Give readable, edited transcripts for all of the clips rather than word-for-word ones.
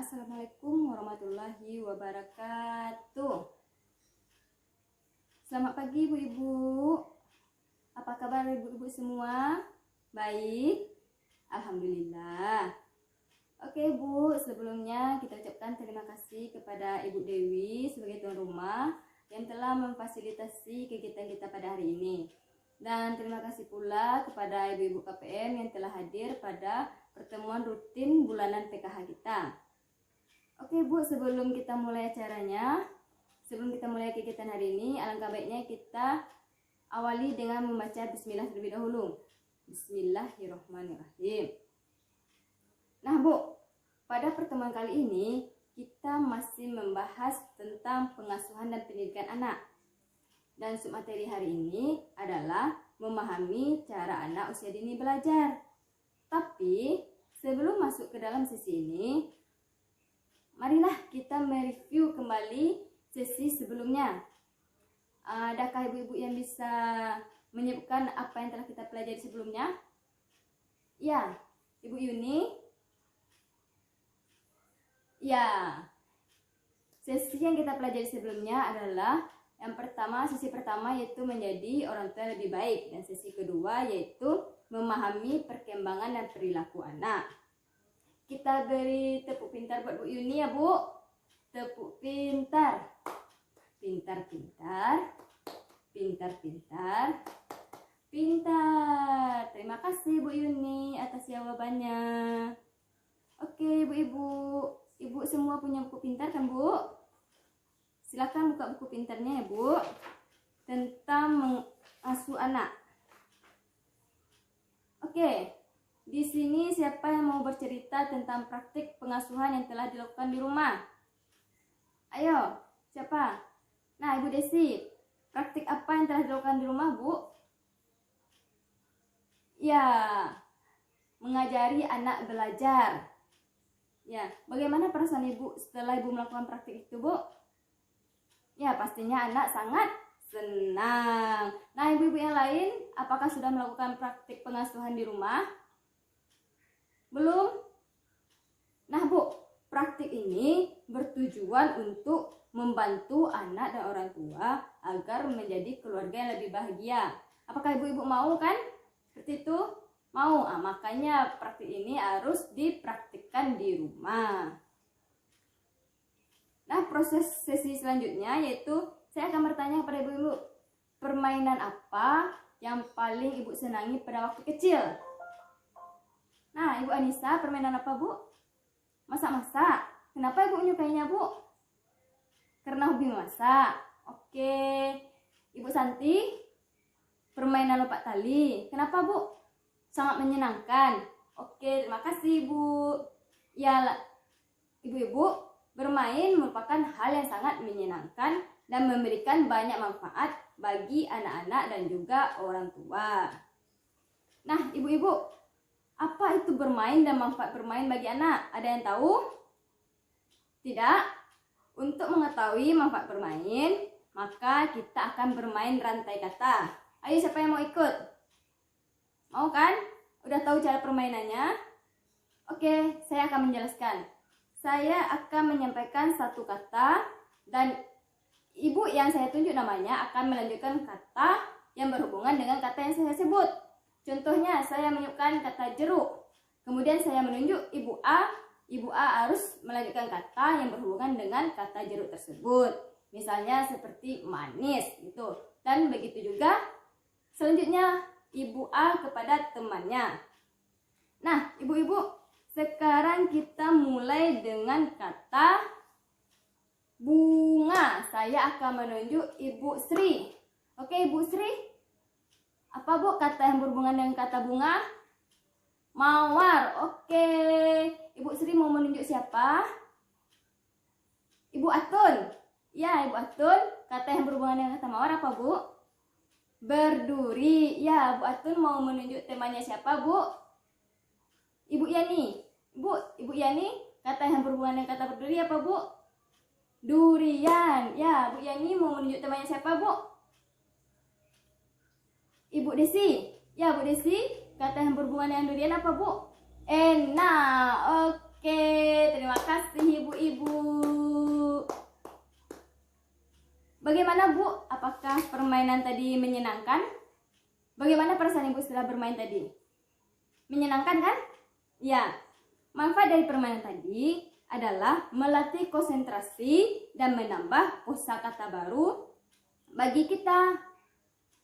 Assalamualaikum warahmatullahi wabarakatuh. Selamat pagi ibu-ibu. Apa kabar ibu-ibu semua? Baik? Alhamdulillah. Oke Bu, sebelumnya kita ucapkan terima kasih kepada Ibu Dewi sebagai tuan rumah yang telah memfasilitasi kegiatan kita pada hari ini. Dan terima kasih pula kepada ibu-ibu KPM yang telah hadir pada pertemuan rutin bulanan PKH kita. Oke Bu, sebelum kita mulai acaranya, sebelum kita mulai kegiatan hari ini, alangkah baiknya kita awali dengan membaca bismillah terlebih dahulu. Bismillahirrahmanirrahim. Nah Bu, pada pertemuan kali ini kita masih membahas tentang pengasuhan dan pendidikan anak. Dan submateri hari ini adalah memahami cara anak usia dini belajar. Tapi sebelum masuk ke dalam sesi ini, marilah kita mereview kembali sesi sebelumnya. Adakah ibu-ibu yang bisa menyebutkan apa yang telah kita pelajari sebelumnya? Ya, Ibu Yuni. Ya, sesi yang kita pelajari sebelumnya adalah sesi pertama yaitu menjadi orang tua yang lebih baik, dan sesi kedua yaitu memahami perkembangan dan perilaku anak. Kita beri tepuk pintar buat Bu Yuni ya Bu. Tepuk pintar. Pintar, pintar. Pintar, pintar. Pintar. Terima kasih Bu Yuni atas jawabannya. Oke ibu-ibu. Ibu semua punya buku pintar kan Bu? Silakan buka buku pintarnya ya Bu. Tentang mengasuh anak. Oke. Di sini siapa yang mau bercerita tentang praktik pengasuhan yang telah dilakukan di rumah? Ayo, siapa? Nah, Ibu Desi, praktik apa yang telah dilakukan di rumah, Bu? Ya, mengajari anak belajar. Ya, bagaimana perasaan Ibu setelah Ibu melakukan praktik itu, Bu? Ya, pastinya anak sangat senang. Nah, ibu-ibu yang lain, apakah sudah melakukan praktik pengasuhan di rumah? Belum? Nah Bu, praktik ini bertujuan untuk membantu anak dan orang tua agar menjadi keluarga yang lebih bahagia. Apakah ibu-ibu mau kan? Seperti itu? Mau? Makanya praktik ini harus dipraktikkan di rumah. Nah, proses sesi selanjutnya yaitu saya akan bertanya kepada ibu-ibu, permainan apa yang paling ibu senangi pada waktu kecil? Nah, Ibu Anissa, permainan apa Bu? Masak-masak. Kenapa Ibu menyukainya Bu? Karena hobi memasak. Oke. Ibu Santi, permainan lompat tali. Kenapa Bu? Sangat menyenangkan. Oke, terima kasih Bu. Ya, ibu-ibu, bermain merupakan hal yang sangat menyenangkan dan memberikan banyak manfaat bagi anak-anak dan juga orang tua. Nah, ibu-ibu, apa itu bermain dan manfaat bermain bagi anak? Ada yang tahu? Tidak? Untuk mengetahui manfaat bermain, maka kita akan bermain rantai kata. Ayo, siapa yang mau ikut? Mau kan? Udah tahu cara permainannya? Oke, saya akan menjelaskan. Saya akan menyampaikan satu kata dan ibu yang saya tunjuk namanya akan melanjutkan kata yang berhubungan dengan kata yang saya sebut. Contohnya, saya menyebutkan kata jeruk. Kemudian saya menunjuk Ibu A. Ibu A harus melanjutkan kata yang berhubungan dengan kata jeruk tersebut. Misalnya seperti manis gitu. Dan begitu juga selanjutnya Ibu A kepada temannya. Nah, ibu-ibu, sekarang kita mulai dengan kata bunga. Saya akan menunjuk Ibu Sri. Oke, Ibu Sri. Apa Bu kata yang berhubungan dengan kata bunga? Mawar. Oke. Ibu Sri mau menunjuk siapa? Ibu Atun. Ya, Ibu Atun. Kata yang berhubungan dengan kata mawar apa Bu? Berduri. Ya, Bu Atun mau menunjuk temannya siapa Bu? Ibu Yani. Ibu Yani. Kata yang berhubungan dengan kata berduri apa Bu? Durian. Ya, Bu Yani mau menunjuk temannya siapa Bu? Ibu Desi. Ya, Bu Desi, kata yang berhubungan dengan durian apa Bu? Enak. Oke, terima kasih ibu-ibu. Bagaimana Bu? Apakah permainan tadi menyenangkan? Bagaimana perasaan ibu setelah bermain tadi? Menyenangkan kan? Ya. Manfaat dari permainan tadi adalah melatih konsentrasi dan menambah kosakata baru bagi kita.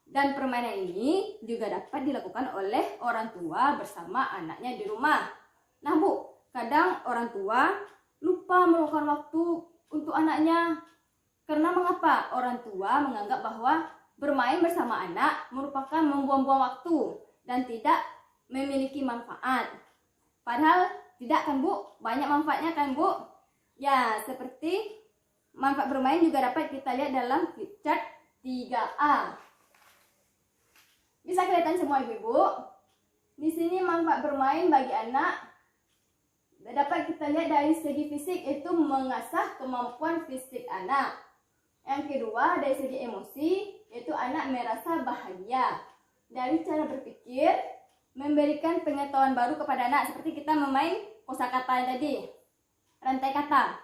Dan permainan ini juga dapat dilakukan oleh orang tua bersama anaknya di rumah. Nah Bu, kadang orang tua lupa meluangkan waktu untuk anaknya. Karena mengapa? Orang tua menganggap bahwa bermain bersama anak merupakan membuang-buang waktu dan tidak memiliki manfaat. Padahal tidak kan Bu? Banyak manfaatnya kan Bu? Ya, seperti manfaat bermain juga dapat kita lihat dalam flip chart 3A. Bisa kelihatan semua ibu-ibu? Di sini manfaat bermain bagi anak dapat kita lihat dari segi fisik, itu mengasah kemampuan fisik anak. Yang kedua, dari segi emosi, yaitu anak merasa bahagia. Dari cara berpikir, memberikan pengetahuan baru kepada anak, seperti kita memain kosakata tadi, rantai kata.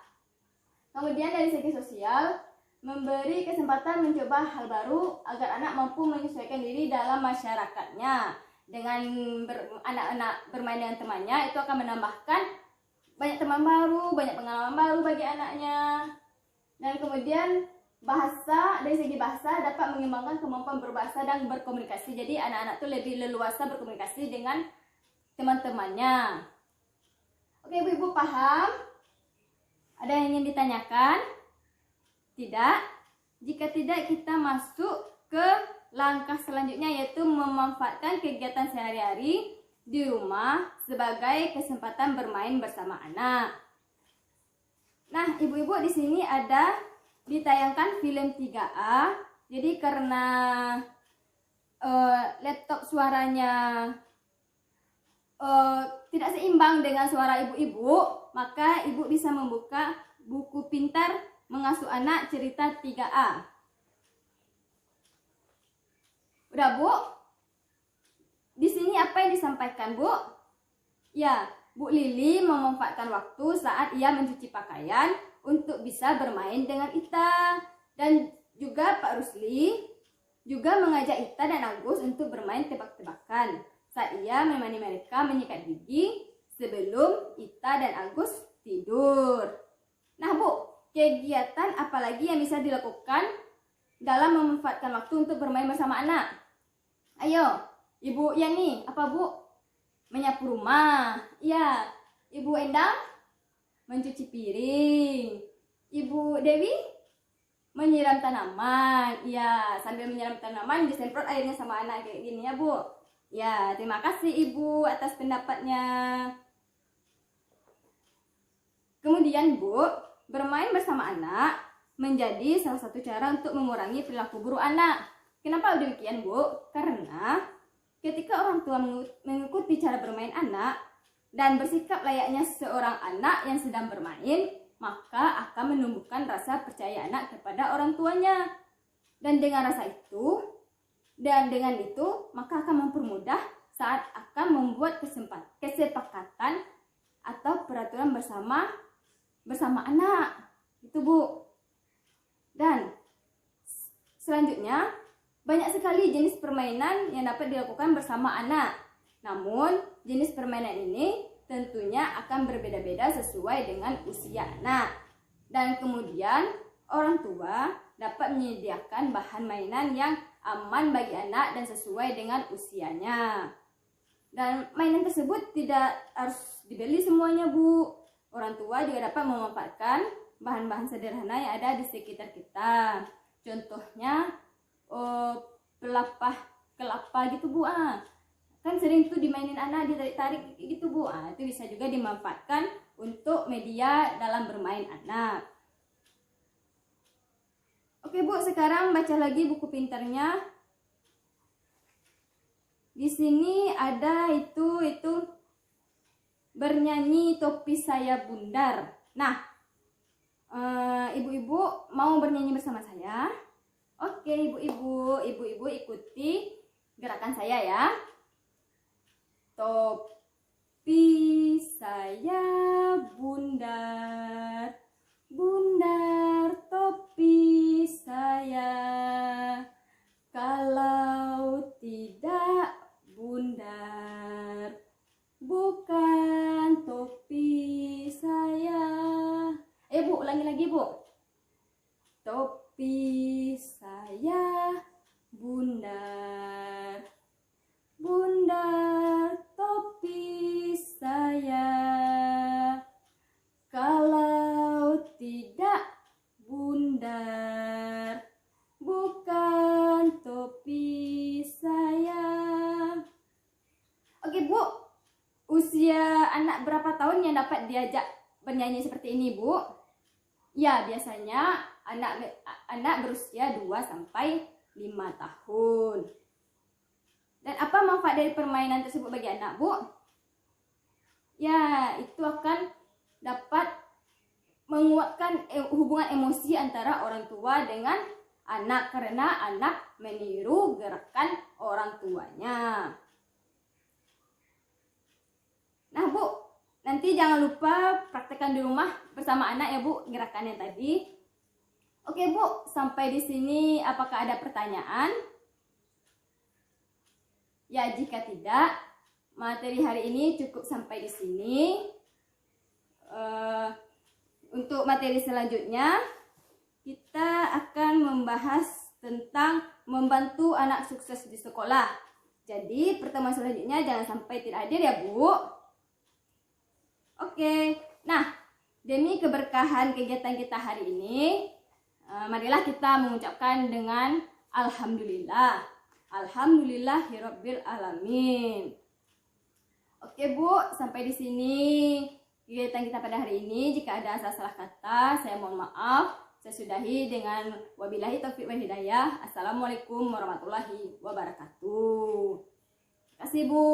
Kemudian dari segi sosial, memberi kesempatan mencoba hal baru agar anak mampu menyesuaikan diri dalam masyarakatnya. Dengan anak-anak bermain dengan temannya, itu akan menambahkan banyak teman baru, banyak pengalaman baru bagi anaknya. Dan kemudian bahasa, dari segi bahasa dapat mengembangkan kemampuan berbahasa dan berkomunikasi. Jadi anak-anak tuh lebih leluasa berkomunikasi dengan teman-temannya. Oke, ibu-ibu paham? Ada yang ingin ditanyakan? Tidak? Jika tidak, kita masuk ke langkah selanjutnya, yaitu memanfaatkan kegiatan sehari-hari di rumah sebagai kesempatan bermain bersama anak. Nah, ibu-ibu di sini ada ditayangkan film 3A. Jadi karena laptop suaranya tidak seimbang dengan suara ibu-ibu, maka ibu bisa membuka buku pintar mengasuh anak cerita 3A. Udah Bu? Di sini apa yang disampaikan Bu? Ya, Bu Lili memanfaatkan waktu saat ia mencuci pakaian untuk bisa bermain dengan Ita. Dan juga Pak Rusli juga mengajak Ita dan Agus untuk bermain tebak-tebakan saat ia menemani mereka menyikat gigi sebelum Ita dan Agus tidur. Nah Bu, kegiatan apa lagi yang bisa dilakukan dalam memanfaatkan waktu untuk bermain bersama anak? Ayo, Ibu Yani, apa Bu? Menyapu rumah. Iya. Ibu Endang mencuci piring. Ibu Dewi menyiram tanaman. Iya, sambil menyiram tanaman disemprot airnya sama anak kayak gini ya Bu. Ya, terima kasih Ibu atas pendapatnya. Kemudian Bu, bermain bersama anak menjadi salah satu cara untuk mengurangi perilaku buruk anak. Kenapa demikian Bu? Karena ketika orang tua mengikuti cara bermain anak dan bersikap layaknya seorang anak yang sedang bermain, maka akan menumbuhkan rasa percaya anak kepada orang tuanya. Dan dengan rasa itu, maka akan mempermudah saat akan membuat kesepakatan atau peraturan bersama anak. Itu Bu. Dan selanjutnya, banyak sekali jenis permainan yang dapat dilakukan bersama anak. Namun, jenis permainan ini tentunya akan berbeda-beda sesuai dengan usia anak. Dan kemudian, orang tua dapat menyediakan bahan mainan yang aman bagi anak dan sesuai dengan usianya. Dan mainan tersebut tidak harus dibeli semuanya Bu. Orang tua juga dapat memanfaatkan bahan-bahan sederhana yang ada di sekitar kita. Contohnya pelapah kelapa gitu Bu. Kan sering tuh dimainin anak, ditarik-tarik gitu Bu. Itu bisa juga dimanfaatkan untuk media dalam bermain anak. Oke Bu, sekarang baca lagi buku pintarnya. Di sini ada itu bernyanyi topi saya bundar. Nah, ibu-ibu mau bernyanyi bersama saya? Oke, ibu-ibu ikuti gerakan saya ya. Topi saya bundar, ulangi lagi, Bu. Topi saya bundar, bundar topi saya. Kalau tidak bundar, bukan topi saya. Oke, Bu. Usia anak berapa tahun yang dapat diajak bernyanyi seperti ini, Bu? Ya, biasanya anak berusia 2 sampai 5 tahun. Dan apa manfaat dari permainan tersebut bagi anak, Bu? Ya, itu akan dapat menguatkan hubungan emosi antara orang tua dengan anak, karena anak meniru gerakan orang tuanya. Nah, Bu, nanti jangan lupa praktekkan di rumah bersama anak ya, Bu, gerakannya tadi. Oke, Bu, sampai di sini apakah ada pertanyaan? Ya, jika tidak, materi hari ini cukup sampai di sini. Untuk materi selanjutnya, kita akan membahas tentang membantu anak sukses di sekolah. Jadi, pertemuan selanjutnya jangan sampai tidak hadir ya, Bu. Oke, nah, demi keberkahan kegiatan kita hari ini, marilah kita mengucapkan dengan Alhamdulillah. Alhamdulillahirabbil alamin. Oke, Bu, sampai di sini kegiatan kita pada hari ini. Jika ada salah kata, saya mohon maaf. Saya sudahi dengan wabillahi taufiq wal hidayah. Assalamualaikum warahmatullahi wabarakatuh. Terima kasih, Bu.